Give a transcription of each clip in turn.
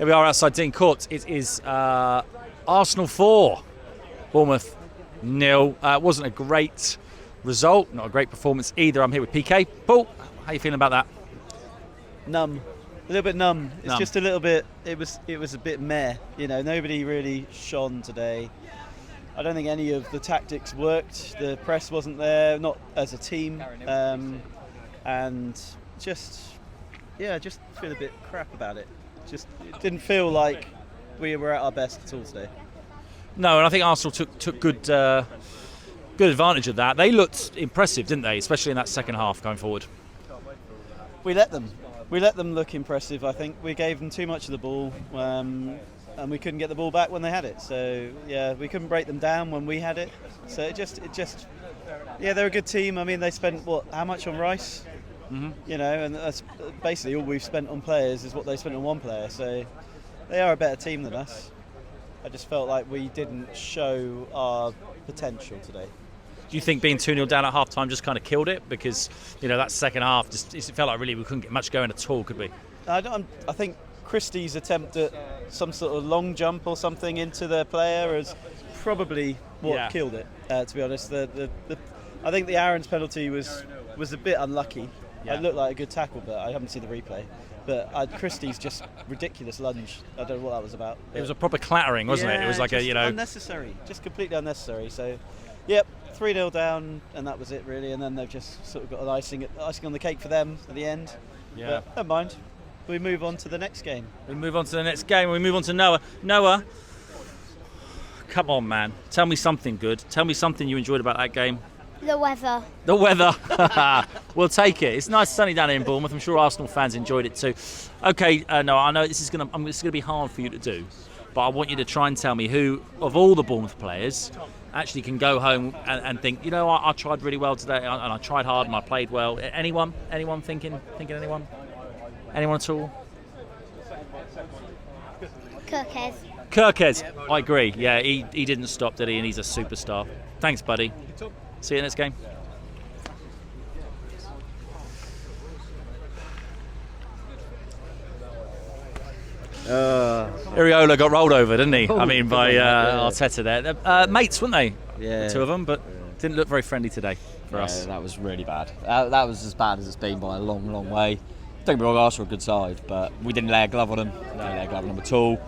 Here we are outside Dean Court. It is Arsenal 4, Bournemouth 0. Wasn't a great result, not a great performance either. I'm here with PK. Paul, how are you feeling about that? Numb. A little bit numb. It's just a little bit, it was a bit meh. You know, nobody really shone today. I don't think any of the tactics worked. The press wasn't there, not as a team. And just feel a bit crap about it. It didn't feel like we were at our best at all today. No, and I think Arsenal took good advantage of that. They looked impressive, didn't they? Especially in that second half going forward. We let them look impressive. I think we gave them too much of the ball, and we couldn't get the ball back when they had it. So yeah, we couldn't break them down when we had it. So it just they're a good team. I mean, they spent how much on Rice? Mm-hmm. You know, and that's basically all we've spent on players is what they spent on one player. So they are a better team than us. I just felt like we didn't show our potential today. Do you think being 2-0 down at half-time just kind of killed it? Because, you know, that second half, it felt like really we couldn't get much going at all, could we? I think Christie's attempt at some sort of long jump or something into their player is probably what killed it, to be honest. I think the Aaron's penalty was a bit unlucky. Yeah. It looked like a good tackle, but I haven't seen the replay. But Christie's just ridiculous lunge. I don't know what that was about. It was a proper clattering, wasn't it? It was like unnecessary, just completely unnecessary. So, yep, 3-0 down, and that was it really. And then they've just sort of got an icing on the cake for them at the end. Yeah. But never mind. We move on to the next game. We move on to Noah. Noah, come on, man. Tell me something good. Tell me something you enjoyed about that game. The weather. The weather. We'll take it. It's nice sunny down here in Bournemouth. I'm sure Arsenal fans enjoyed it too. Okay, no, I know this is going to be hard for you to do, but I want you to try and tell me who of all the Bournemouth players actually can go home and think, you know, I tried really well today, and I tried hard and I played well. Anyone thinking anyone? Anyone at all? Kirkes. I agree. Yeah, he didn't stop, did he? And he's a superstar. Thanks, buddy. See you next game. Iriola got rolled over, didn't he? I mean, by Arteta there. Mates, weren't they? Yeah. Two of them, but didn't look very friendly today for us. That was really bad. That was as bad as it's been by a long, long way. Don't get me wrong, Arsenal are a good side, but we didn't lay a glove on them. Didn't lay a glove on them at all.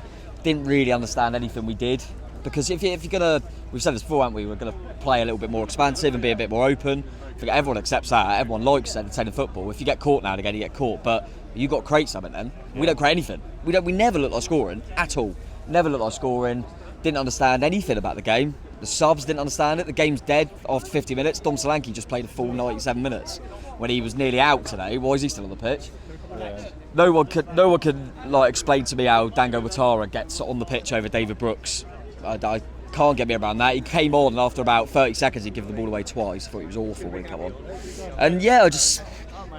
Didn't really understand anything we did. Because if you're going to, we've said this before, haven't we? We're going to play a little bit more expansive and be a bit more open. I think everyone accepts that. Everyone likes entertaining football. If you get caught now and again, you get caught. But you got to create something then. We don't create anything. We never look like scoring at all. Never looked like scoring. Didn't understand anything about the game. The subs didn't understand it. The game's dead after 50 minutes. Dom Solanke just played a full 97 minutes when he was nearly out today. Why is he still on the pitch? Yeah. No one could like explain to me how Dango Ouattara gets on the pitch over David Brooks. I can't get me around that. He came on and after about 30 seconds he'd give the ball away twice. I thought he was awful when he came on. And yeah, just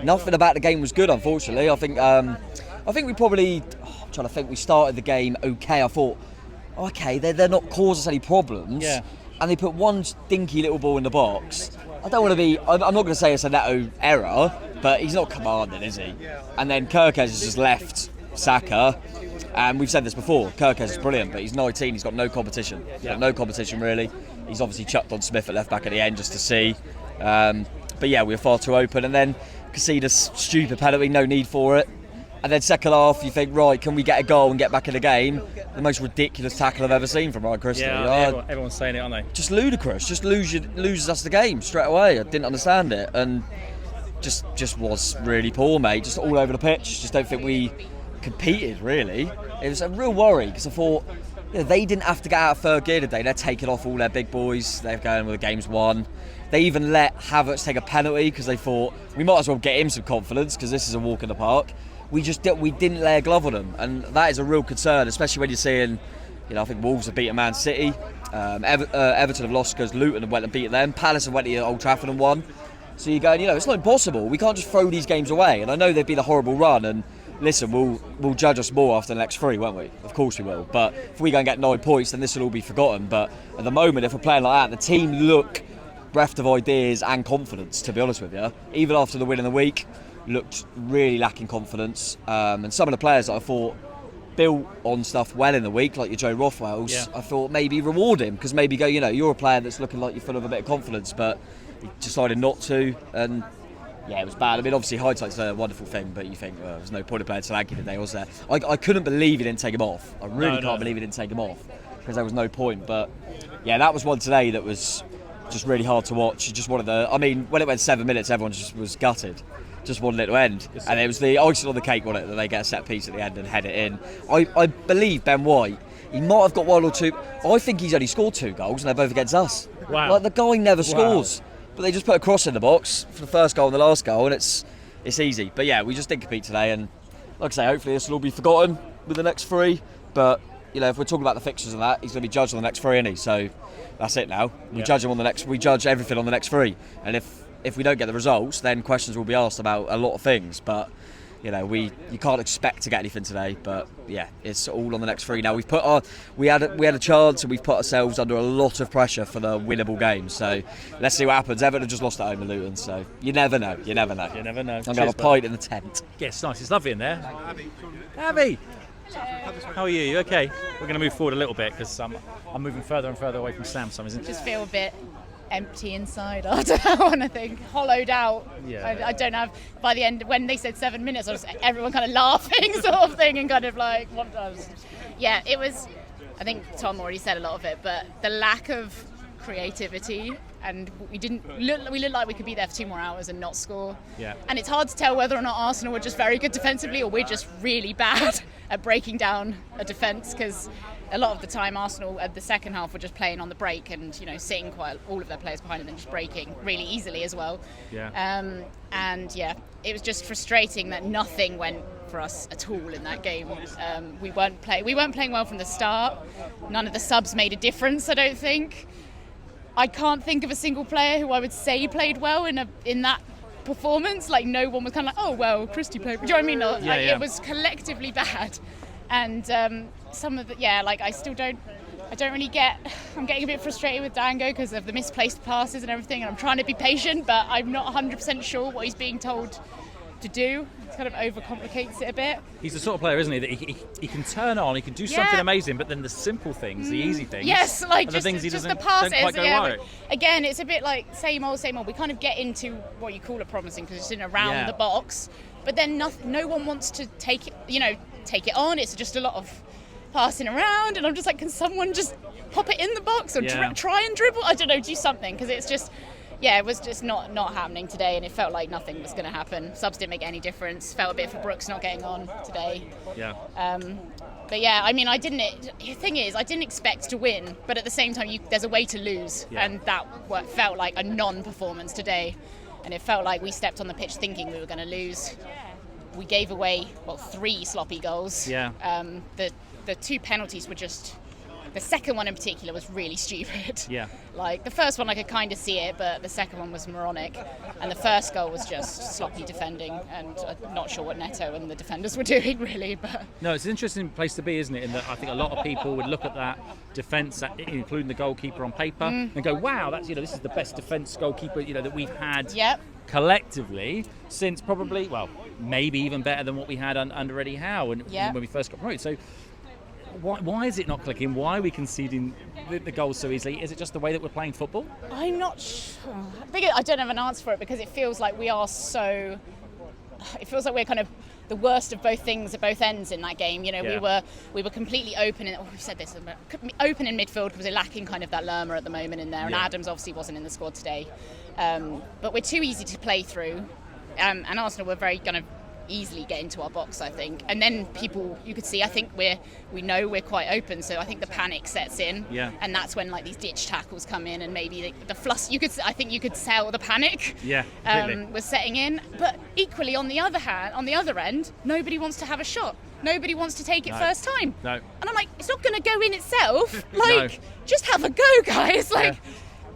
nothing about the game was good, unfortunately. I think we probably, I'm trying to think, we started the game okay. I thought, okay, they're not causing us any problems. Yeah. And they put one stinky little ball in the box. I don't want to be, I'm not going to say it's a Neto error, but he's not commanding, is he? And then Kirkes has just left Saka. And we've said this before, Kirkes is brilliant, but he's 19, he's got no competition. He's got no competition really. He's obviously chucked on Smith at left back at the end just to see. But yeah, we were far too open, and then concede a stupid penalty, no need for it. And then second half, you think, right, can we get a goal and get back in the game? The most ridiculous tackle I've ever seen from Ryan Christie. Yeah, everyone's saying it, aren't they? Just ludicrous, just loses us the game straight away. I didn't understand it, and just was really poor, mate. Just all over the pitch. Just don't think we competed, really. It was a real worry, because I thought, they didn't have to get out of third gear today. They're taking off all their big boys. They're going with the game's won. They even let Havertz take a penalty because they thought we might as well get him some confidence because this is a walk in the park. We didn't lay a glove on them, and that is a real concern, especially when you're seeing, I think Wolves have beaten Man City, Everton have lost because Luton have went and beaten them, Palace have went to Old Trafford and won. So you're going, it's not impossible. We can't just throw these games away. And I know they've been a horrible run, and listen, we'll judge us more after the next three, won't we? Of course we will. But if we go and get 9 points, then this will all be forgotten. But at the moment, if we're playing like that, the team look bereft of ideas and confidence, to be honest with you. Even after the win in the week, looked really lacking confidence. And some of the players that I thought built on stuff well in the week, like your Joe Rothwells, Yeah. I thought maybe reward him, because maybe go, you're a player that's looking like you're full of a bit of confidence, but he decided not to, and yeah, it was bad. I mean, obviously hindsight's a wonderful thing, but you think, well, there's no point of playing Solanke today, was there? I couldn't believe he didn't take him off. I really can't believe he didn't take him off, because there was no point. But yeah, that was one today that was just really hard to watch. You just wanted when it went 7 minutes, everyone just was gutted. Just wanted it to end. And it was the icing on the cake, wasn't it, that they get a set piece at the end and head it in. I believe Ben White, he might have got one or two. I think he's only scored 2 goals, and they're both against us. Wow. Like, the guy never scores. But they just put a cross in the box for the first goal and the last goal, and it's easy. But yeah, we just didn't compete today, and like I say, hopefully this will all be forgotten with the next 3. But if we're talking about the fixtures and that, he's going to be judged on the next 3, isn't he? So that's it now. We judge him on the next. We judge everything on the next 3, and if we don't get the results, then questions will be asked about a lot of things. But you can't expect to get anything today. But yeah, it's all on the next 3 now. We had a chance, and we've put ourselves under a lot of pressure for the winnable game. So let's see what happens. Everton have just lost at home to Luton, so you never know. You never know. I'm going to have a pint in the tent. Yeah, it's nice. It's lovely in there. Abby, how are you? You okay? We're going to move forward a little bit because I'm moving further and further away from Sam for some reason. Just feel a bit empty inside after that one, I think. Hollowed out. Yeah. I don't have, by the end, when they said 7 minutes, I was everyone kind of laughing sort of thing, and kind of like, what does? Yeah, it was, I think Tom already said a lot of it, but the lack of creativity, and we looked like we could be there for 2 more hours and not score. Yeah. And it's hard to tell whether or not Arsenal were just very good defensively or we're just really bad at breaking down a defence, because a lot of the time Arsenal at the second half were just playing on the break and sitting quite all of their players behind and then just breaking really easily as well. Yeah. And yeah, it was just frustrating that nothing went for us at all in that game. We weren't playing well from the start. None of the subs made a difference, I don't think. I can't think of a single player who I would say played well in that performance. Like, no one was kind of like, oh well, Christie played. Do you know what I mean? Yeah. It was collectively bad, and some of the I don't really get. I'm getting a bit frustrated with Dango because of the misplaced passes and everything, and I'm trying to be patient, but I'm not 100% sure what he's being told to do. It kind of overcomplicates it a bit. He's the sort of player, isn't he, that he can turn on, he can do something amazing, but then the simple things, the easy things, yes, like and just the things he just doesn't the passes, don't quite go yeah. right. Again, it's a bit like same old. We kind of get into what you call a promising position around the box, but then no one wants to take it on. It's just a lot of passing around, and I'm just like, can someone just pop it in the box or try and dribble? I don't know, do something, because it's just. Yeah, it was just not happening today, and it felt like nothing was going to happen. Subs didn't make any difference. Felt a bit for Brooks not getting on today. Yeah. But yeah, I mean, the thing is, I didn't expect to win, but at the same time, there's a way to lose, and that felt like a non-performance today. And it felt like we stepped on the pitch thinking we were going to lose. We gave away, 3 sloppy goals. Yeah. The 2 penalties were just... The second one in particular was really stupid. Yeah. Like, the first one I could kind of see it, but the second one was moronic. And the first goal was just sloppy defending, and I'm not sure what Neto and the defenders were doing, really. But No, it's an interesting place to be, isn't it? In that I think a lot of people would look at that defence, including the goalkeeper on paper, and go, wow, that's this is the best defence goalkeeper that we've had collectively since probably, maybe even better than what we had under Eddie Howe when we first got promoted. So why is it not clicking? Why are we conceding the goals so easily? Is it just the way that we're playing football? I'm not sure. I don't have an answer for it, because it feels like we're kind of the worst of both things at both ends in that game. We were completely open, we've said this, open in midfield, because we're lacking kind of that Lerma at the moment in there, and Adams obviously wasn't in the squad today. But we're too easy to play through, and Arsenal were very kind of easily get into our box, I think. And then you could see, I think we know we're quite open, so I think the panic sets in. Yeah. And that's when these ditch tackles come in, and maybe the fluster. I think you could sell the panic. Yeah. Was setting in. But equally, on the other end, nobody wants to have a shot. Nobody wants to take it first time. No. And I'm like, it's not going to go in itself. Just have a go, guys.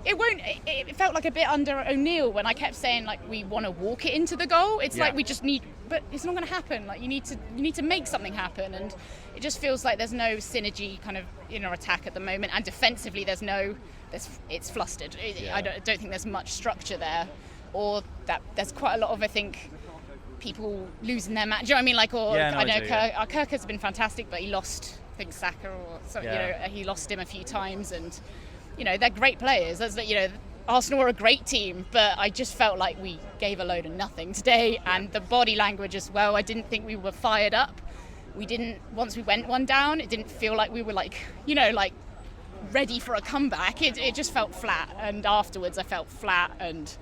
It won't. It felt like a bit under O'Neill when I kept saying we want to walk it into the goal. It's like we just need, but it's not going to happen. You need to make something happen, and it just feels like there's no synergy kind of in our attack at the moment, and defensively it's flustered. I don't think there's much structure there, or that there's quite a lot of, I think, people losing their match. Do you know what I mean? Like, or Yeah, no, I know I do, Kirk has been fantastic, but he lost, I think, Saka, or so, he lost him a few times, and they're great players. Arsenal are a great team, but I just felt like we gave a load of nothing today, and the body language as well. I didn't think we were fired up. Once we went one down, it didn't feel like we were ready for a comeback. It just felt flat, and afterwards I felt flat. And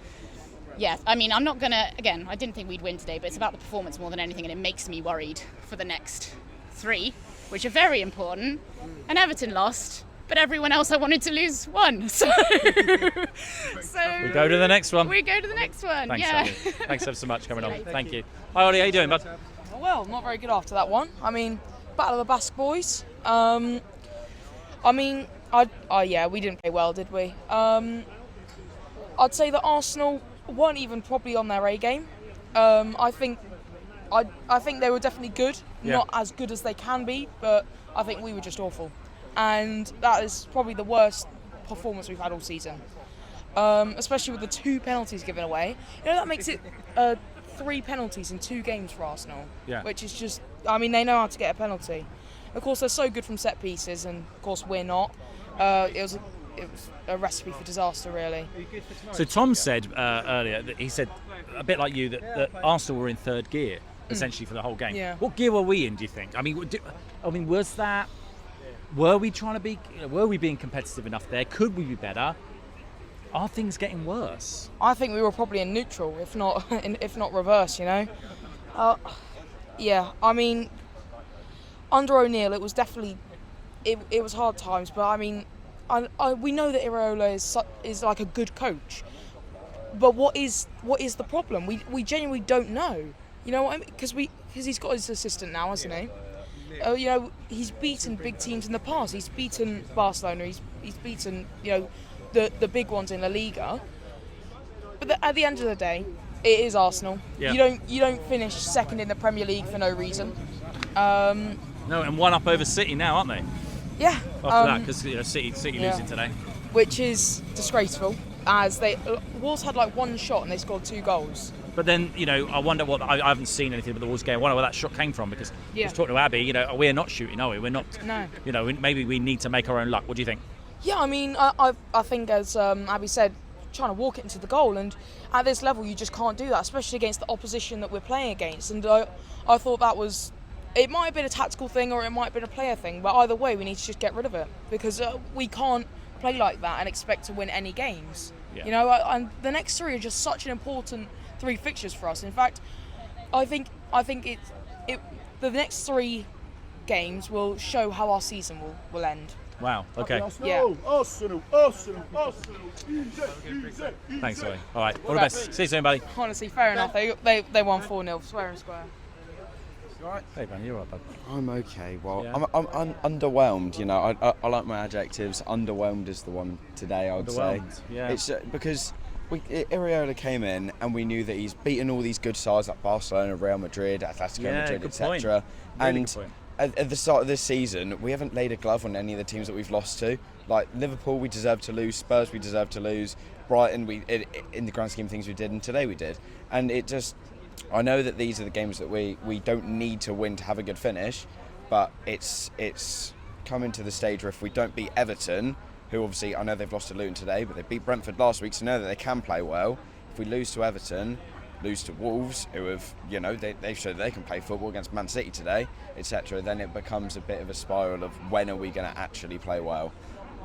yeah, I mean, I'm not gonna, again, I didn't think we'd win today, but it's about the performance more than anything, and it makes me worried for the next 3, which are very important. And Everton lost, but everyone else I wanted to lose won. So we go to the next one. Thanks, Ollie. Thanks so much for coming on. Thank you. Hi, Ollie, how you doing, bud? Well, not very good after that one. I mean, Battle of the Basque boys. I mean, we didn't play well, did we? I'd say that Arsenal weren't even probably on their A game. I think they were definitely good, not as good as they can be, but I think we were just awful. And that is probably the worst performance we've had all season. Especially with the 2 penalties given away. That makes it 3 penalties in 2 games for Arsenal, which is just, I mean, they know how to get a penalty. Of course, they're so good from set pieces, and of course we're not. It was a recipe for disaster, really. So Tom said earlier that he said, a bit like you, that Arsenal were in 3rd gear essentially for the whole game. Yeah. What gear were we in, do you think? I mean, was that? Were we trying to be? Were we being competitive enough there? Could we be better? Are things getting worse? I think we were probably in neutral, if not reverse. Yeah. I mean, under O'Neill, it was definitely it was hard times, but I mean, we know that Iraola is like a good coach, but what is the problem? We genuinely don't know. You know what I mean? Because he's got his assistant now, hasn't he? He's beaten big teams in the past. He's beaten Barcelona. He's beaten the big ones in La Liga. But at the end of the day, it is Arsenal. Yeah. You don't finish second in the Premier League for no reason. No, and one up over City now, aren't they? Yeah. After that, because City losing today, which is disgraceful. As Wolves had like 1 shot and they scored 2 goals. But then, I wonder what, I haven't seen anything about the Wolves game. I wonder where that shot came from, because I was talking to Abby, we're not shooting, are we? We're not. No. Maybe we need to make our own luck. What do you think? Yeah, I mean, I think, as Abby said, trying to walk it into the goal, and at this level you just can't do that, especially against the opposition that we're playing against. And I thought that was, it might have been a tactical thing or it might have been a player thing, but either way we need to just get rid of it, because we can't play like that and expect to win any games. Yeah. And the next 3 are just such an important 3 fixtures for us. In fact, I think the next 3 games will show how our season will end. Wow. Okay. Yeah. Arsenal. Thanks, Ollie. All right. All the best. See you soon, buddy. Honestly, fair enough. They won 4-0, square and square. Right. Hey, man, you're right, bud. I'm okay. Well, Yeah. I'm underwhelmed. I like my adjectives. Underwhelmed is the one today, I would say. Yeah. It's because Iraola came in and we knew that he's beaten all these good sides like Barcelona, Real Madrid, Atletico Madrid, etc. Really And good point. at the start of this season, we haven't laid a glove on any of the teams that we've lost to. Like Liverpool, we deserve to lose. Spurs, we deserve to lose. Brighton, in the grand scheme of things, we did, and today we did. And it just, I know that these are the games that we don't need to win to have a good finish, but it's coming to the stage where if we don't beat Everton, who obviously, I know they've lost to Luton today, but they beat Brentford last week, so know that they can play well. If we lose to Everton, lose to Wolves, who have, they've showed they can play football against Man City today, etc., then it becomes a bit of a spiral of when are we going to actually play well.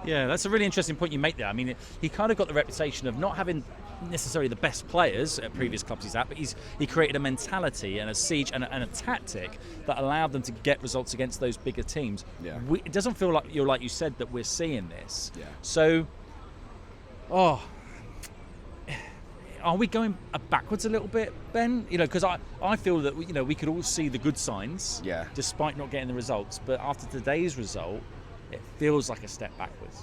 Yeah, that's a really interesting point you make there. I mean, he kind of got the reputation of not having necessarily the best players at previous clubs he's at, but he created a mentality and a siege and a tactic that allowed them to get results against those bigger teams. Yeah. It doesn't feel like like you said, that we're seeing this. Yeah. So, are we going backwards a little bit, Ben? Because I feel that we could all see the good signs, despite not getting the results. But after today's result, it feels like a step backwards.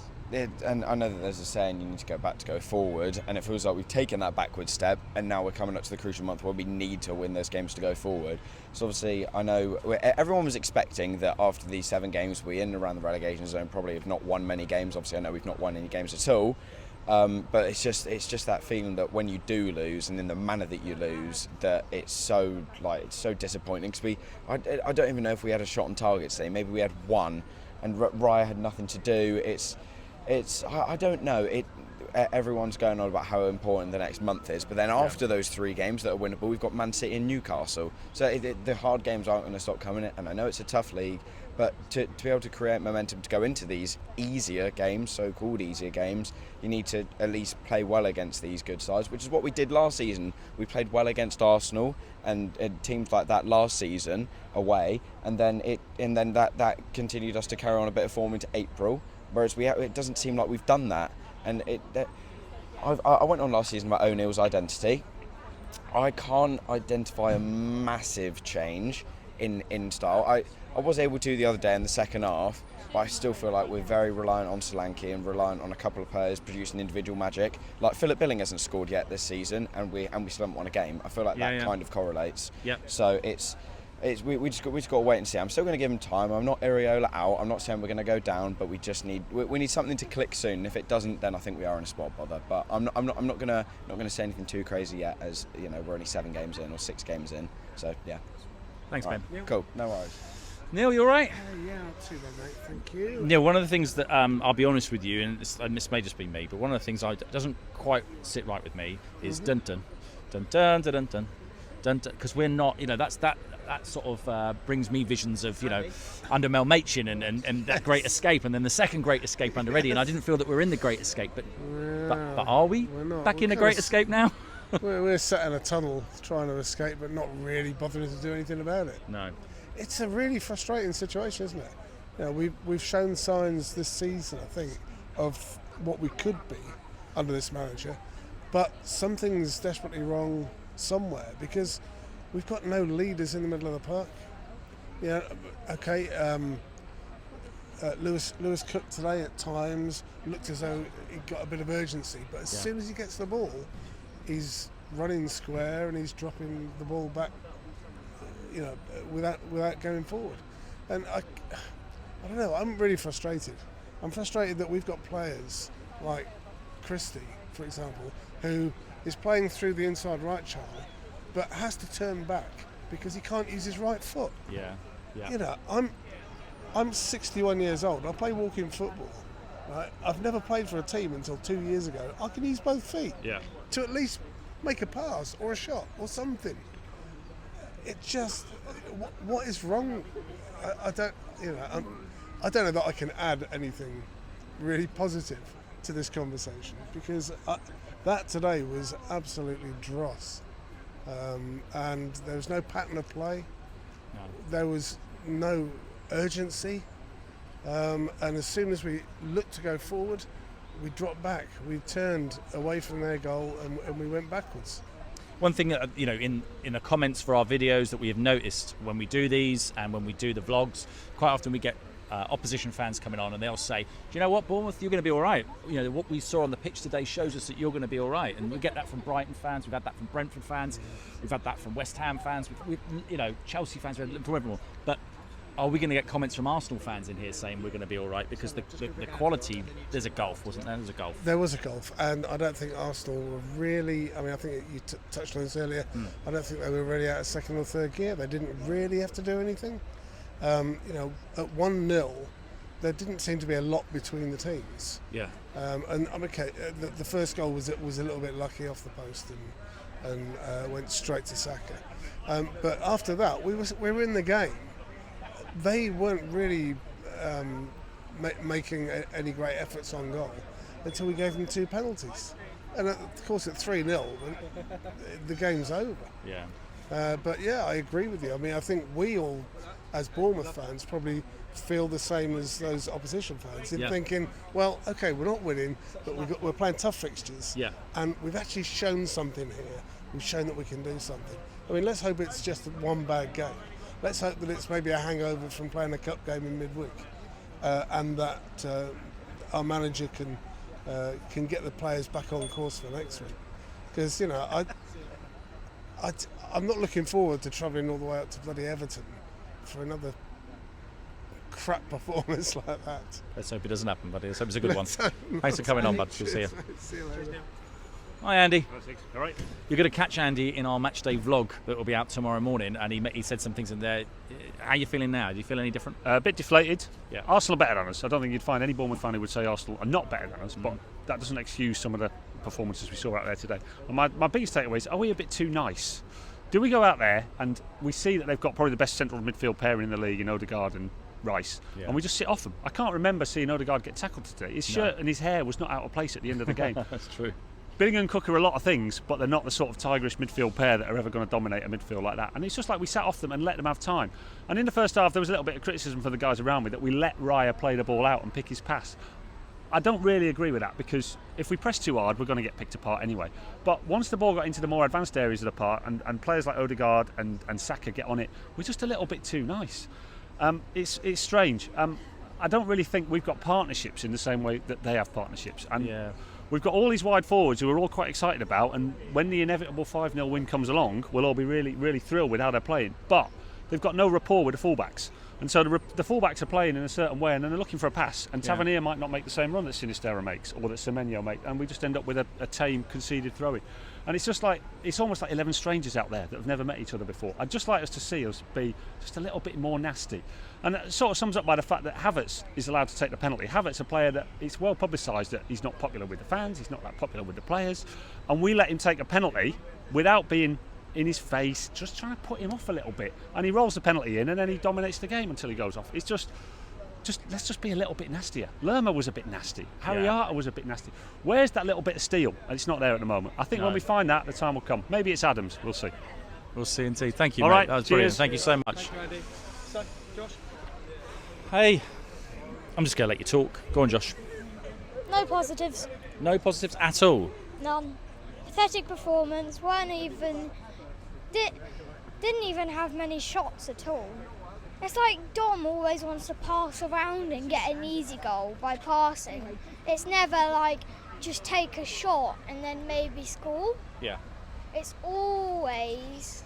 And I know that there's a saying you need to go back to go forward, and it feels like we've taken that backward step, and now we're coming up to the crucial month where we need to win those games to go forward. So obviously, I know everyone was expecting that after these 7 games, we're in and around the relegation zone, probably have not won many games. Obviously, I know we've not won any games at all, But it's just that feeling that when you do lose, and in the manner that you lose, that it's so disappointing. Because I don't even know if we had a shot on target today. Maybe we had one, and Raya had nothing to do. I don't know. Everyone's going on about how important the next month is, but then after those 3 games that are winnable, we've got Man City and Newcastle. So the hard games aren't going to stop coming, and I know it's a tough league, but to be able to create momentum to go into these easier games, so-called easier games, you need to at least play well against these good sides, which is what we did last season. We played well against Arsenal and teams like that last season away, and then that continued us to carry on a bit of form into April, whereas it doesn't seem like we've done that. And I went on last season about O'Neill's identity. I can't identify a massive change in style. I was able to the other day in the second half, but I still feel like we're very reliant on Solanke and reliant on a couple of players producing individual magic. Like Philip Billing hasn't scored yet this season, and we still haven't won a game. I feel like that kind of correlates. Yep. So we just got to wait and see. I'm still going to give him time. I'm not Iriola out. I'm not saying we're going to go down, but we just need something to click soon. And if it doesn't, then I think we are in a spot bother. But I'm not going to say anything too crazy yet, as you know we're only 7 games in or 6 games in. So yeah. Thanks, Ben. Right. Cool. No worries. Neil, you all right? Yeah, not too bad, mate. Thank you. Neil, one of the things that I'll be honest with you, and this may just be me, but one of the things that doesn't quite sit right with me is dun dun dun dun dun dun dun dun, because we're not, that sort of brings me visions of, under Mel Machin and that Great Escape, and then the second Great Escape under Eddie, and I didn't feel that we're in the Great Escape, but are we back in the Great Escape now? We're sat in a tunnel trying to escape, but not really bothering to do anything about it. No. It's a really frustrating situation, isn't it? We've shown signs this season, I think, of what we could be under this manager, but something's desperately wrong somewhere, because we've got no leaders in the middle of the park. Lewis Cook today at times looked as though he got a bit of urgency, but as soon as he gets the ball, he's running square and he's dropping the ball back, without going forward. And I don't know, I'm really frustrated. I'm frustrated that we've got players like Christie, for example, who is playing through the inside right channel, but has to turn back because he can't use his right foot. Yeah. I'm 61 years old. I play walking football. Right? I've never played for a team until 2 years ago. I can use both feet to at least make a pass or a shot or something. It just, what is wrong? I don't know that I can add anything really positive to this conversation, because that today was absolutely dross, and there was no pattern of play. No. There was no urgency, and as soon as we looked to go forward, we dropped back. We turned away from their goal and we went backwards. One thing that, in the comments for our videos that we have noticed when we do these and when we do the vlogs, quite often we get opposition fans coming on and they'll say, do you know what, Bournemouth, you're going to be all right. What we saw on the pitch today shows us that you're going to be all right. And we get that from Brighton fans, we've had that from Brentford fans, we've had that from West Ham fans, we've Chelsea fans, from everyone. But are we going to get comments from Arsenal fans in here saying we're going to be all right? Because the quality, there's a gulf, wasn't there? There was a gulf. There was a gulf, and I don't think Arsenal were really, I think you touched on this earlier, I don't think they were really out of second or third gear. They didn't really have to do anything. At 1-0, there didn't seem to be a lot between the teams. Yeah. And I'm okay. The first goal was a little bit lucky off the post and went straight to Saka. But after that, we were in the game. They weren't really making any great efforts on goal until we gave them 2 penalties. And of course, at 3-0, the game's over. Yeah. But yeah, I agree with you. I think we all, as Bournemouth fans, probably feel the same as those opposition fans in thinking, well, okay, we're not winning, but we're playing tough fixtures. Yeah. And we've actually shown something here. We've shown that we can do something. Let's hope it's just one bad game. Let's hope that it's maybe a hangover from playing a cup game in midweek, and that our manager can get the players back on course for next week. Because I'm not looking forward to travelling all the way up to bloody Everton for another crap performance like that. Let's hope it doesn't happen, buddy. Let's hope it's a good one. Let's hope Thanks for coming on, bud. We'll see you. See you later. Hi, Andy. All right. You're going to catch Andy in our matchday vlog that will be out tomorrow morning, and he said some things in there. How are you feeling now? Do you feel any different? A bit deflated. Yeah. Arsenal are better than us. I don't think you'd find any Bournemouth fan who would say Arsenal are not better than us, but that doesn't excuse some of the performances we saw out there today. And my biggest takeaway is, are we a bit too nice? Do we go out there and we see that they've got probably the best central midfield pairing in the league in Odegaard and Rice, and we just sit off them? I can't remember seeing Odegaard get tackled today. His shirt and his hair was not out of place at the end of the game. That's true. Billing and Cook are a lot of things, but they're not the sort of tigerish midfield pair that are ever going to dominate a midfield like that. And it's just like we sat off them and let them have time. And in the first half, there was a little bit of criticism for the guys around me that we let Raya play the ball out and pick his pass. I don't really agree with that, because if we press too hard, we're going to get picked apart anyway. But once the ball got into the more advanced areas of the park, and players like Odegaard and Saka get on it, we're just a little bit too nice. It's strange. I don't really think we've got partnerships in the same way that they have partnerships. And we've got all these wide forwards who we're all quite excited about, and when the inevitable 5-0 win comes along, we'll all be really, really thrilled with how they're playing. But they've got no rapport with the fullbacks. And so the fullbacks are playing in a certain way, and then they're looking for a pass. And Tavernier might not make the same run that Sinisterra makes, or that Semenyo makes, and we just end up with a tame conceded throw-in. And it's just like, it's almost like 11 strangers out there that have never met each other before. I'd just like us to see us be just a little bit more nasty. And that sort of sums up by the fact that Havertz is allowed to take the penalty. Havertz, a player that it's well publicised that he's not popular with the fans, he's not that popular with the players, and we let him take a penalty without being in his face, just trying to put him off a little bit. And he rolls the penalty in, and then he dominates the game until he goes off. It's just let's just be a little bit nastier. Lerma was a bit nasty. Harry Arter was a bit nasty. Where's that little bit of steel? And it's not there at the moment. I think when we find that, the time will come. Maybe it's Adams. We'll see. We'll see indeed. Thank you, All mate. right, That was cheers. brilliant. Thank you so much. Thank you, Andy. So, Josh? Hey, I'm just going to let you talk. Go on, Josh. No positives. No positives at all? None. Pathetic performance. Didn't even have many shots at all. It's like Dom always wants to pass around and get an easy goal by passing. It's never like just take a shot and then maybe score. Yeah. It's always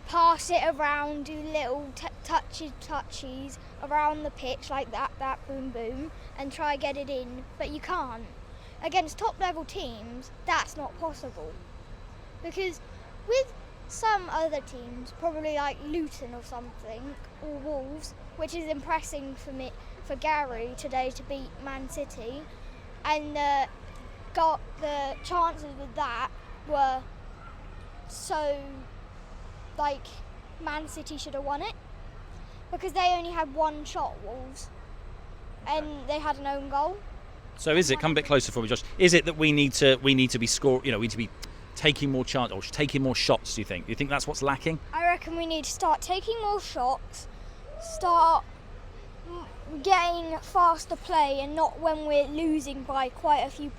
pass it around, do little touches around the pitch like that, boom, boom, and try get it in, but you can't. Against top-level teams, that's not possible. Because with some other teams, probably like Luton or something, or Wolves, which is impressing for Gary today to beat Man City, and got the chances with that were so like Man City should have won it because they only had one shot, Wolves, and they had an own goal. So is it, come a bit closer for me, Josh, is it that we need to be score, we need to be taking more chance or taking more shots, do you think? Do you think that's what's lacking? I reckon we need to start taking more shots, start getting faster play, and not when we're losing by quite a few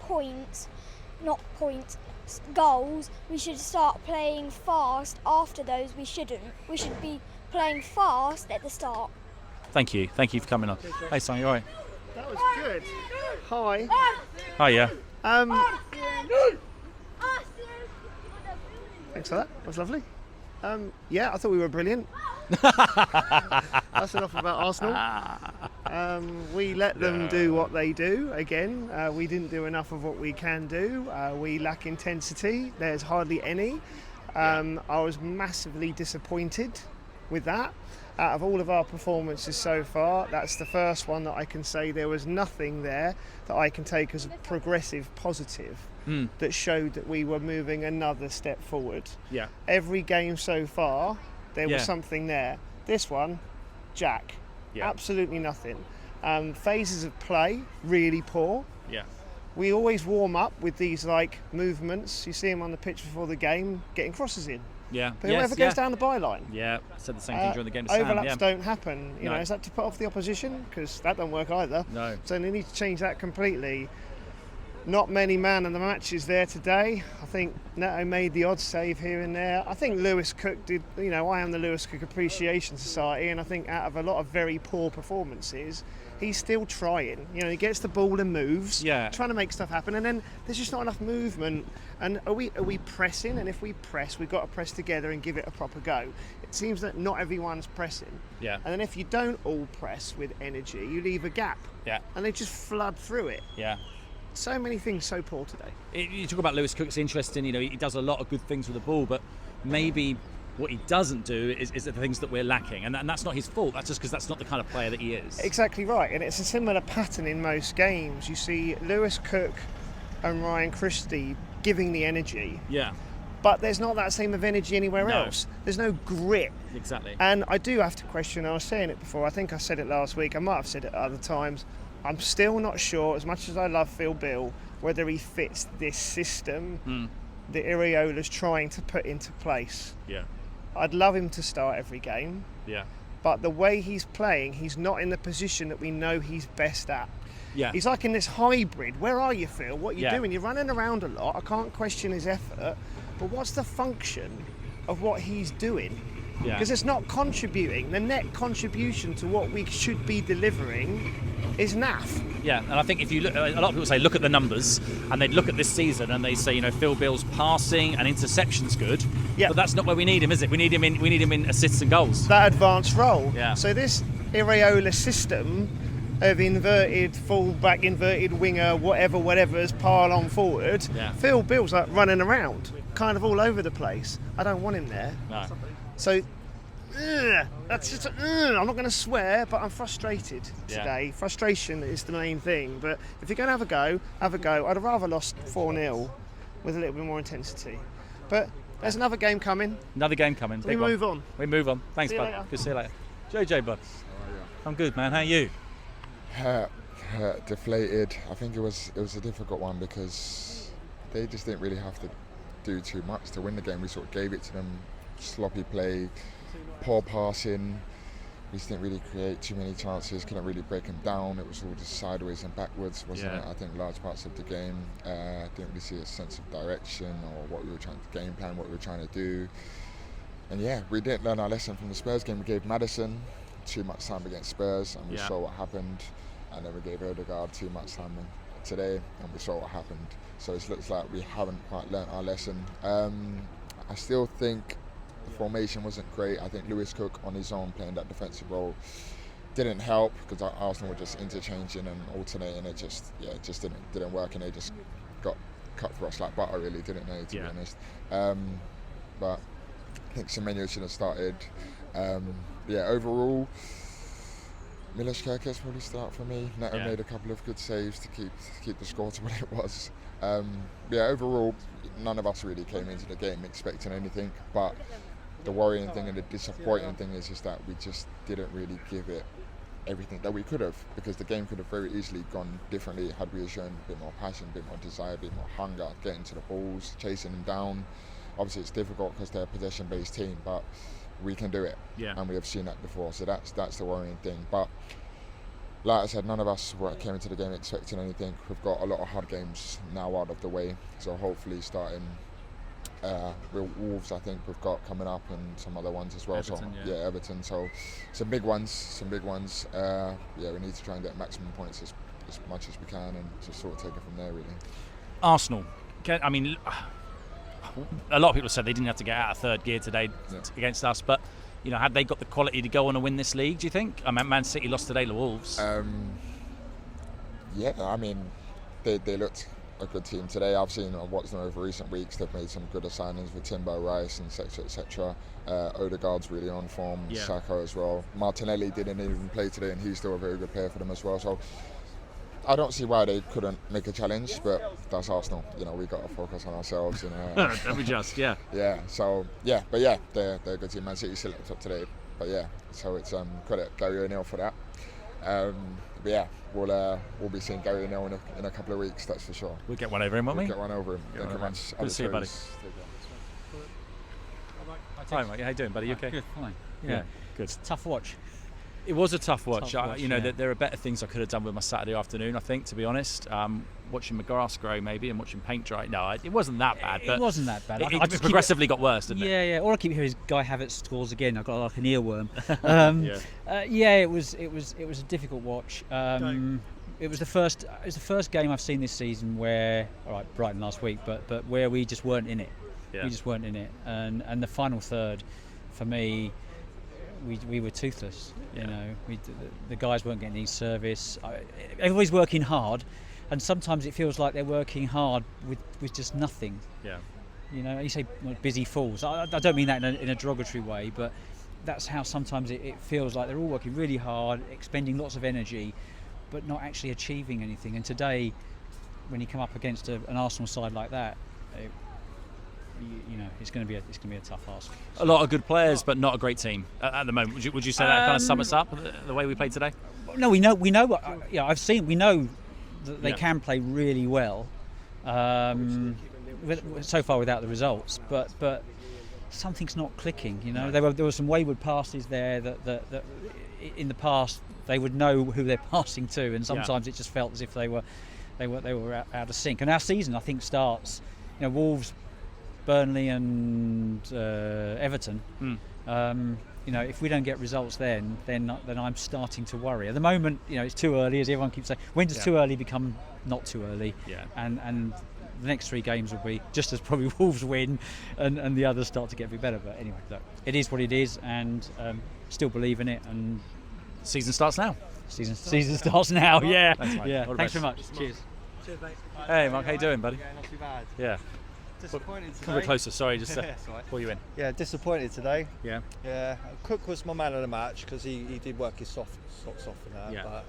goals. We should start playing fast after those. We shouldn't. We should be playing fast at the start. Thank you for coming on. Hey, Simon, you all right? That was good. Hi. Hi, yeah. Thanks for that. That was lovely. I thought we were brilliant. That's enough about Arsenal. We let them do what they do. Again, we didn't do enough of what we can do. We lack intensity. There's hardly any. I was massively disappointed with that. Out of all of our performances so far, that's the first one that I can say there was nothing there that I can take as a progressive positive that showed that we were moving another step forward. Yeah. Every game so far, there was something there. This one, Jack. Yeah. Absolutely nothing. Phases of play, really poor. Yeah. We always warm up with these like movements. You see him on the pitch before the game, getting crosses in. Yeah. But whoever goes down the byline. Yeah, I said the same thing during the game to Sam. Overlaps don't happen. You know, is that to put off the opposition? Because that don't work either. No. So they need to change that completely. not many man of the matches there today. I think Neto made the odd save here and there. I think Lewis Cook did, I am the Lewis Cook Appreciation Society, and I think out of a lot of very poor performances, he's still trying. He gets the ball and moves, trying to make stuff happen, and then there's just not enough movement. And are we pressing? And if we press, we've got to press together and give it a proper go. It seems that not everyone's pressing. Yeah. And then if you don't all press with energy, you leave a gap. Yeah. And they just flood through it. Yeah. So many things so poor today. You talk about Lewis Cook, it's interesting, he does a lot of good things with the ball, but maybe what he doesn't do is the things that we're lacking, and that's not his fault. That's just because that's not the kind of player that he is. Exactly right, and it's a similar pattern in most games. You see Lewis Cook and Ryan Christie giving the energy. Yeah. But there's not that same of energy anywhere else. There's no grit. Exactly. And I do have to question, I was saying it before, I think I said it last week, I might have said it other times, I'm still not sure, as much as I love Phil Bill, whether he fits this system that Iraola's trying to put into place. Yeah. I'd love him to start every game. Yeah. But the way he's playing, he's not in the position that we know he's best at. Yeah. He's like in this hybrid. Where are you, Phil? What are you doing? You're running around a lot. I can't question his effort. But what's the function of what he's doing? Yeah. Because it's not contributing. The net contribution to what we should be delivering is naff. Yeah, and I think if you look, a lot of people say look at the numbers, and they'd look at this season and they say, Phil Bill's passing and interception's good. Yeah. But that's not where we need him, is it? We need him in assists and goals. That advanced role. Yeah. So this Iraola system of inverted fullback, inverted winger, whatever's pile on forward. Yeah. Phil Bill's like running around, kind of all over the place. I don't want him there. No. So, that's just. I'm not going to swear, but I'm frustrated today. Yeah. Frustration is the main thing. But if you're going to have a go, have a go. I'd have rather lost 4-0 with a little bit more intensity. But there's another game coming. Another game coming. We move on. We move on. Thanks, See you bud. later. Good to see you later. JJ, bud. I'm good, man. How are you? Hurt, deflated. I think it was a difficult one because they just didn't really have to do too much to win the game. We sort of gave it to them. Sloppy play, poor passing. We just didn't really create too many chances. Couldn't really break them down. It was all just sideways and backwards, wasn't it? I think large parts of the game didn't really see a sense of direction or what we were trying to game plan, what we were trying to do. And we didn't learn our lesson from the Spurs game. We gave Maddison too much time against Spurs, and we saw what happened. And then we gave Odegaard too much time today, and we saw what happened. So it looks like we haven't quite learnt our lesson. I still think the formation wasn't great. I think Lewis Cook on his own playing that defensive role didn't help because Arsenal were just interchanging and alternating. It just didn't work, and they just got cut for us like butter, really, didn't they? To be honest. But I think Semenyo should have started. Overall, Milos Kerkez probably start for me. Neto made a couple of good saves to keep the score to what it was. Overall, none of us really came into the game expecting anything, but the worrying thing and the disappointing thing is that we just didn't really give it everything that we could have, because the game could have very easily gone differently had we shown a bit more passion, a bit more desire, a bit more hunger, getting to the balls, chasing them down. Obviously it's difficult because they're a possession-based team, but we can do it, and we have seen that before, so that's the worrying thing. But like I said, none of us came into the game expecting anything. We've got a lot of hard games now out of the way, so hopefully starting Wolves, I think we've got coming up, and some other ones as well. Everton, Everton. So some big ones. We need to try and get maximum points as much as we can, and just sort of take it from there, really. Arsenal. A lot of people said they didn't have to get out of third gear today against us, but had they got the quality to go on and win this league, do you think? I mean, Man City lost today to Wolves. They looked a good team today. I've seen and watched them over recent weeks. They've made some good signings with Timber, Rice, and etc. Odegaard's really on form. Saka as well. Martinelli didn't even play today, and he's still a very good player for them as well. So I don't see why they couldn't make a challenge, but that's Arsenal. We've got to focus on ourselves. We just, they're a good team. Man City still up top today, so it's credit Gary O'Neill for that. We'll be seeing Gary O'Neill in a couple of weeks, that's for sure. We'll get one over him, won't we? We'll get one over him. Thank you very much. Good to see you, buddy. Hi, mate. How you doing, buddy? You okay? Good, fine. Yeah, good. Tough watch. It was a tough watch. Yeah. There are better things I could have done with my Saturday afternoon, I think, to be honest. Watching my grass grow maybe and watching paint dry. No, it wasn't that bad. But it wasn't that bad. It progressively got worse, didn't it? Yeah. All I keep hearing is Guy Havertz scores again. I've got like an earworm. It was a difficult watch. It was the first game I've seen this season where, all right, Brighton last week, but where we just weren't in it. Yeah. We just weren't in it, and the final third, for me, we were toothless. You know, the guys weren't getting any service. Everybody's working hard, and sometimes it feels like they're working hard with just nothing. Yeah. You know, you say busy fools. I don't mean that in a derogatory way, but that's how sometimes it feels like they're all working really hard, expending lots of energy, but not actually achieving anything. And today, when you come up against an Arsenal side like that, it's going to be a tough ask. A lot of good players, but not a great team at the moment. Would you say that kind of sums us up, the way we played today? No, we know. We know that they can play really well. So far without the results, but something's not clicking. You know, there were some wayward passes there that in the past they would know who they're passing to, and sometimes it just felt as if they were out of sync. And our season, I think, starts. Wolves, Burnley, and Everton. If we don't get results, then I'm starting to worry. At the moment, it's too early, as everyone keeps saying. When does too early become not too early? Yeah. And the next 3 games will be just as probably Wolves win, and the others start to get a bit better. But anyway, look, it is what it is, and still believe in it. And season starts now. Season starts now. Yeah. Thanks, mate. Yeah. Thanks very much. Cheers. Cheers, mate. Hey, Mark, how you doing, buddy? Yeah, not too bad. Yeah. Disappointed today. Come a bit closer, sorry, just to pull you in. Yeah, disappointed today. Yeah. Yeah, Cook was my man of the match because he did work his socks off in that. Yeah.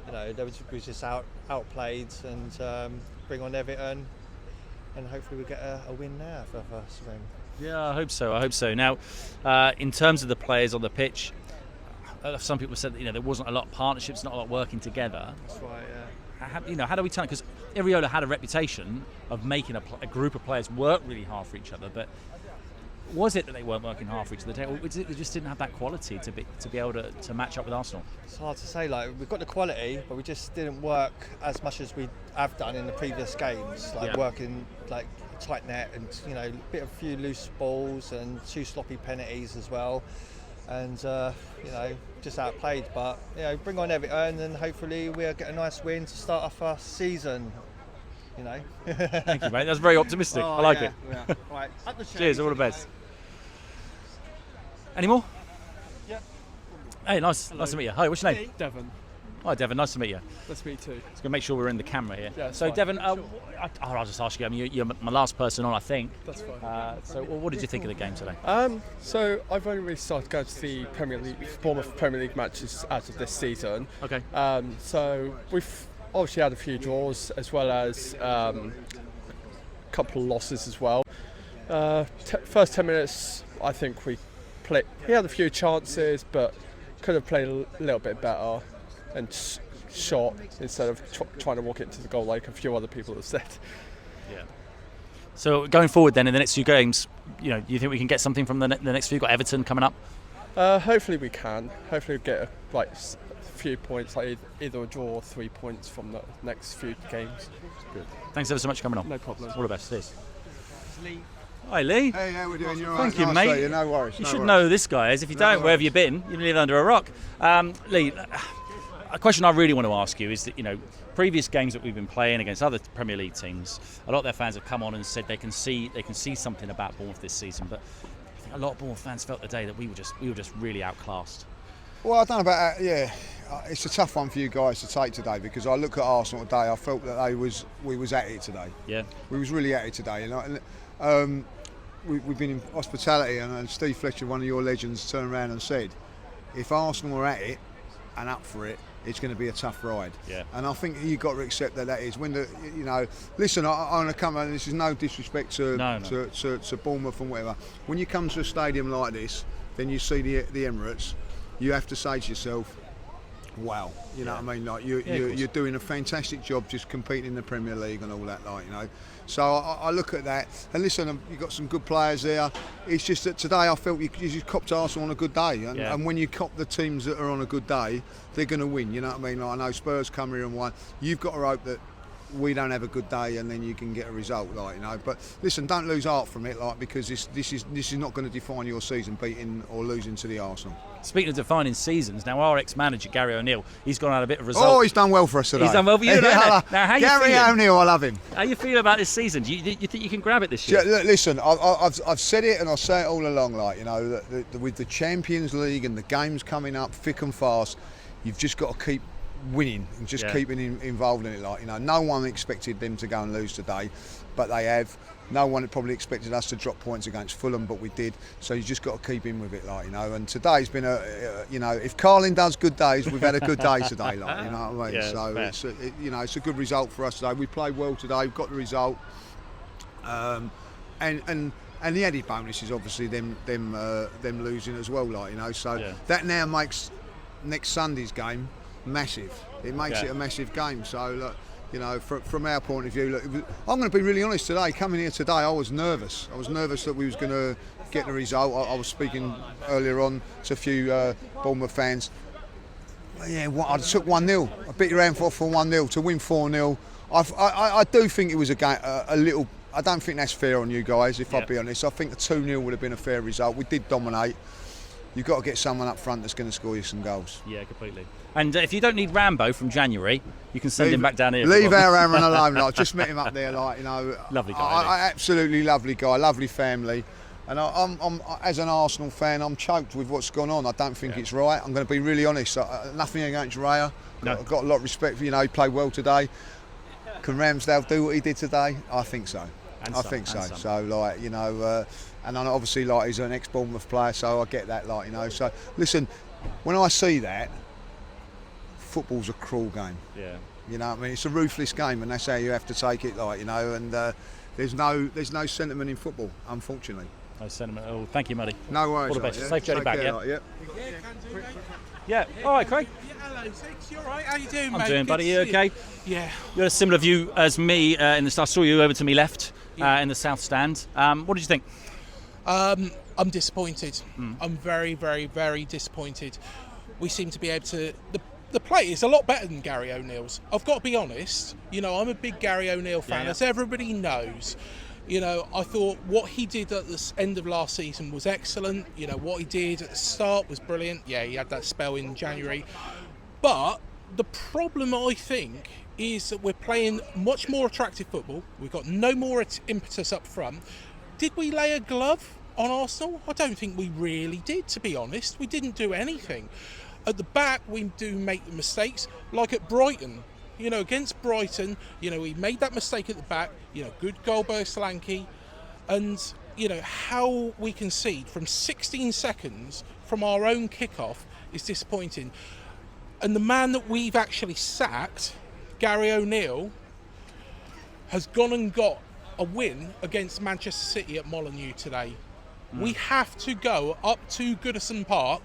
But we was just outplayed, and bring on Everton, and hopefully we get a win now for us. Yeah, I hope so. Now, in terms of the players on the pitch, some people said that there wasn't a lot of partnerships, not a lot working together. That's right. Yeah. How do we turn it? Because Iriola had a reputation of making a group of players work really hard for each other, but was it that they weren't working hard for each other, or they just didn't have that quality to be able to match up with Arsenal? It's hard to say. We've got the quality, but we just didn't work as much as we have done in the previous games. Working tight net, and a few loose balls and 2 sloppy penalties as well. And just outplayed, but bring on Everton, and hopefully we'll get a nice win to start off our season. Thank you, mate. That's very optimistic. I like it. Yeah. Right. Cheers. All the best. Any more? Yeah. Hey, nice to meet you. Hi, what's your name? Devon. Hi, Devon. Nice to meet you. That's me too. Just gonna make sure we're in the camera here. Yeah, so, fine. Devon, I'll just ask you. I mean, you're my last person on, I think. That's fine. So, what did you think of the game today? So I've only really started going to the Bournemouth Premier League matches out of this season. Okay. So we've obviously had a few draws, as well as a couple of losses as well. First 10 minutes, I think we had a few chances, but could have played a little bit better and shot instead of trying to walk it into the goal like a few other people have said. Yeah. So going forward then in the next few games, do you think we can get something from the next few? You've got Everton coming up. Hopefully we can. Hopefully we get a few points, either a draw or 3 points from the next few games. Good. Thanks ever so much for coming on. No problem. All the best. Cheers. Hi, Lee. Hey, how we doing? You're Thank right. you, nice mate. You. No worries. You should know this guy is. If you don't, where have you been? You live under a rock. Lee, a question I really want to ask you is that, previous games that we've been playing against other Premier League teams, a lot of their fans have come on and said they can see something about Bournemouth this season, but I think a lot of Bournemouth fans felt today that we were just really outclassed. Well, I don't know about that. Yeah, it's a tough one for you guys to take today, because I look at Arsenal today. I felt that we was at it today. Yeah, we was really at it today. We've been in hospitality, and Steve Fletcher, one of your legends, turned around and said, if Arsenal are at it and up for it, it's going to be a tough ride. Yeah. And I think you've got to accept that is. When listen, I want to come, and this is no disrespect to Bournemouth and whatever. When you come to a stadium like this, then you see the Emirates, you have to say to yourself, wow. You know what I mean? Like you're doing a fantastic job just competing in the Premier League and all that, like, you know. So I look at that, and listen, you've got some good players there. It's just that today I felt you just copped Arsenal on a good day, and when you cop the teams that are on a good day, they're going to win. You know what I mean? Like, I know Spurs come here and won. You've got to hope that we don't have a good day and then you can get a result, like, you know. But listen, don't lose heart from it, like, because this is not going to define your season, beating or losing to the Arsenal. Speaking of defining seasons, now our ex-manager Gary O'Neill, he's gone out a bit of result. Oh, he's done well for us today. He's done well for you. Now, how you Gary feeling? O'Neill, I love him. How you feel about this season? Do you think you can grab it this year? Yeah, listen, I've said it and I say it all along, like, you know, that with the Champions League and the games coming up thick and fast, you've just got to keep winning and just keeping involved in it, like, you know. No one expected them to go and lose today, but they have. No one had probably expected us to drop points against Fulham, but we did. So you just got to keep in with it, like, you know. And today's been you know, if Carlin does good days, we've had a good day today, like, you know what I mean. Yeah, so you know, it's a good result for us today. We played well today. We've got the result, and the added bonus is obviously them losing as well, like, you know. So that now makes next Sunday's game massive. It makes it a massive game. So look, you know, from our point of view, look, I'm going to be really honest today. Coming here today, I was nervous. I was nervous that we was going to get the result. I was speaking earlier on to a few Bournemouth fans. Yeah, I took 1-0. I beat your hand for 1-0 to win 4-0. I do think it was a little. I don't think that's fair on you guys, if I'll be honest. I think the 2-0 would have been a fair result. We did dominate. You've got to get someone up front that's going to score you some goals. Yeah, completely. And if you don't need Rambo from January, you can send him back down here. Leave our Aaron alone. Like, just met him up there, like, you know. Lovely guy. Absolutely lovely guy, lovely family. And I'm as an Arsenal fan, I'm choked with what's gone on. I don't think it's right. I'm going to be really honest. Nothing against Raya. I've got a lot of respect for, you know, he played well today. Can Ramsdale do what he did today? I think so. I think so. So, like, you know, and obviously, like, he's an ex-Bournemouth player, so I get that, like, you know. So, listen, when I see that, football's a cruel game. Yeah. You know what I mean? It's a ruthless game, and that's how you have to take it, like, you know. And there's no sentiment in football, unfortunately. No sentiment at all. Thank you, Muddy. No worries. All the best. Right, Safe journey back, care, yeah? like, yep. Yeah. All right, Craig. Hello, Six. You all right? How you doing, mate? I'm doing, buddy. You okay? Yeah. You had a similar view as me in the. I saw you over to me left in the south stand. What did you think? I'm disappointed. I'm very, very, very disappointed. We seem to be able to. The play is a lot better than Gary O'Neill's. I've got to be honest. You know, I'm a big Gary O'Neill fan, as everybody knows. You know, I thought what he did at the end of last season was excellent. You know, what he did at the start was brilliant. Yeah, he had that spell in January. But the problem, I think, is that we're playing much more attractive football. We've got no more impetus up front. Did we lay a glove on Arsenal? I don't think we really did, to be honest. We didn't do anything. At the back, we do make the mistakes, like at Brighton. You know, against Brighton, you know, we made that mistake at the back. You know, good goal by Solanke. And, you know, how we concede from 16 seconds from our own kickoff is disappointing. And the man that we've actually sacked, Gary O'Neill, has gone and got a win against Manchester City at Molineux today. We have to go up to Goodison Park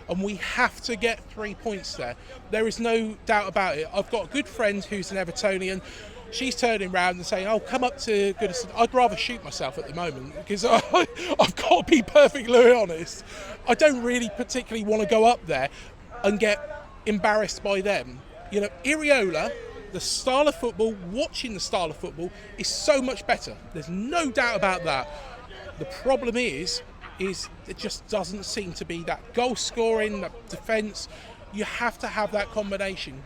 and we have to get 3 points there. There is no doubt about it. I've got a good friend who's an Evertonian. She's turning around and saying, oh, come up to Goodison. I'd rather shoot myself at the moment because I've got to be perfectly honest. I don't really particularly want to go up there and get embarrassed by them. You know, Iriola, the style of football, watching the style of football is so much better. There's no doubt about that. The problem is it just doesn't seem to be that goal scoring, that defence. You have to have that combination.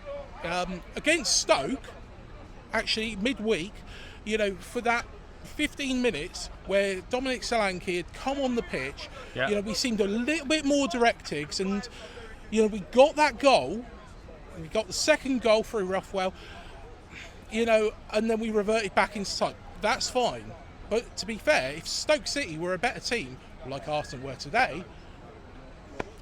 Against Stoke, actually midweek, you know, for that 15 minutes where Dominic Solanke had come on the pitch, you know, we seemed a little bit more directives, and you know, we got that goal, we got the second goal through Rothwell, you know, and then we reverted back into type. That's fine. But to be fair, if Stoke City were a better team, like Arsenal were today,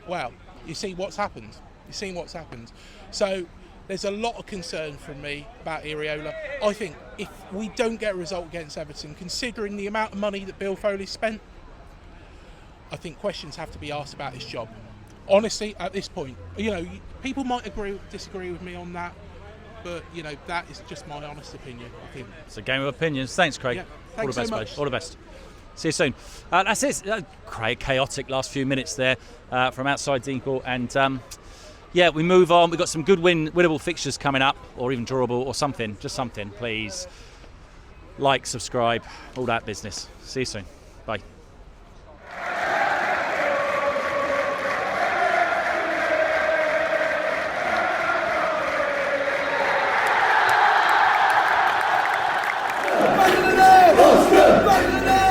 well, you see what's happened. You've seen what's happened. So there's a lot of concern from me about Iriola. I think if we don't get a result against Everton, considering the amount of money that Bill Foley spent, I think questions have to be asked about his job. honestly, at this point, people might disagree with me on that, but that is just my honest opinion. I think it's a game of opinions. Thanks, Craig. Yeah, all the thanks best, so mate. much. All the best. See you soon. That's it. Chaotic last few minutes there from outside Dean Court, and we move on. We've got some good winnable fixtures coming up, or even drawable, or something. Just something, please. Like, subscribe, all that business. See you soon. Bye. Back in the day!